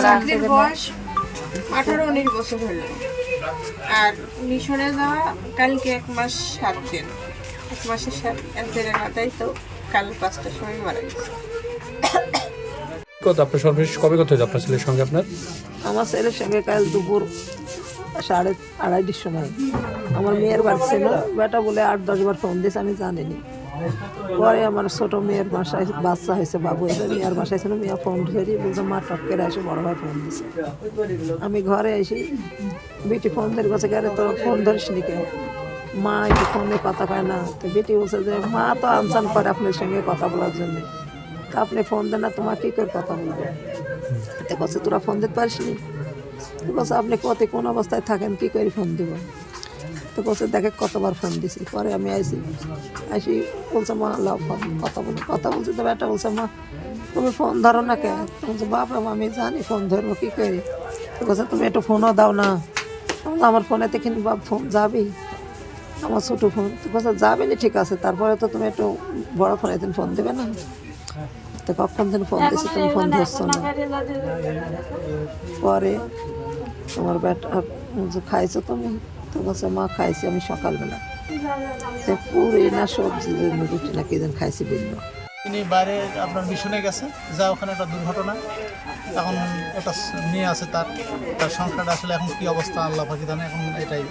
চাকরির বয়স 18-19 বছর হলো। আর মিশনে যাওয়া কালকে 1 মাস 7 দিন, 1 মাসের 7 দিনের মাথায় তো কাল 5টার সময় মারা গেছে। কত আপনার সর্বশেষ কবে কথা হয়েছে আপনার ছেলের সঙ্গে? আপনার আমার ছেলের সঙ্গে কাল দুপুর 2:30টার সময় আমার মেয়ের বাড়ি ছিল। বেটা বলে 8-10 বার ফোন দিয়েছে, আমি জানিনি। পরে আমার ছোট মেয়ের বাসায় বাচ্চা হয়েছে, বাবু এসে মেয়ের বাসায় ছিল। মেয়ে ফোন ধরি বলছে মা টপকে এসে বড় ভাই ফোন দিছে। আমি ঘরে এসে বেটি ফোন ধরে গেছে, গেলে তো ফোন ধরিস নি কেউ, মা একটু ফোনে কথা পায় না। তো বেটি বলছে যে মা তো আনসান করে আপনার সঙ্গে কথা বলার জন্যে, তা আপনি ফোন দেন না, তোমার কী করে কথা বলবে? তো বলছে তোরা ফোন দিতে পারিস নি? তো বলছে আপনি কোন অবস্থায় থাকেন, কী করে ফোন দিব? তো বলছে দেখে কতবার ফোন দিছি। পরে আমি আসি বলছে মা লাভ কথা বলছি। তো বেটা বলছে মা তুমি ফোন ধরো না কে? বলছে বাবা আমি জানি ফোন ধরবো কী করে। তো বলছে তুমি একটু ফোনও দাও না। আমার ফোনে থেকে বাপ ফোন যাবি, আমার ছোটো ফোন। তো বলছে যাবে না, ঠিক আছে, তারপরে তো তুমি একটু বড় ফোনে দিন ফোন দেবে না। তো কখন দিন ফোন দিয়েছে, তুমি ফোন ধরছো না। পরে তোমার বেটা খাইছো তুমি? তো বলছে মা খাইছি আমি সকালবেলা, পুরি না সবজি রুটি না কি যেন খাইছি বললো। তিনি বাইরে আপনার মিশনে গেছে, যা ওখানে একটা দুর্ঘটনা। এখন একটা মেয়ে আছে, তার সংসারটা আসলে এখন কি অবস্থা আল্লাহ পাকি জানে। এখন এটাই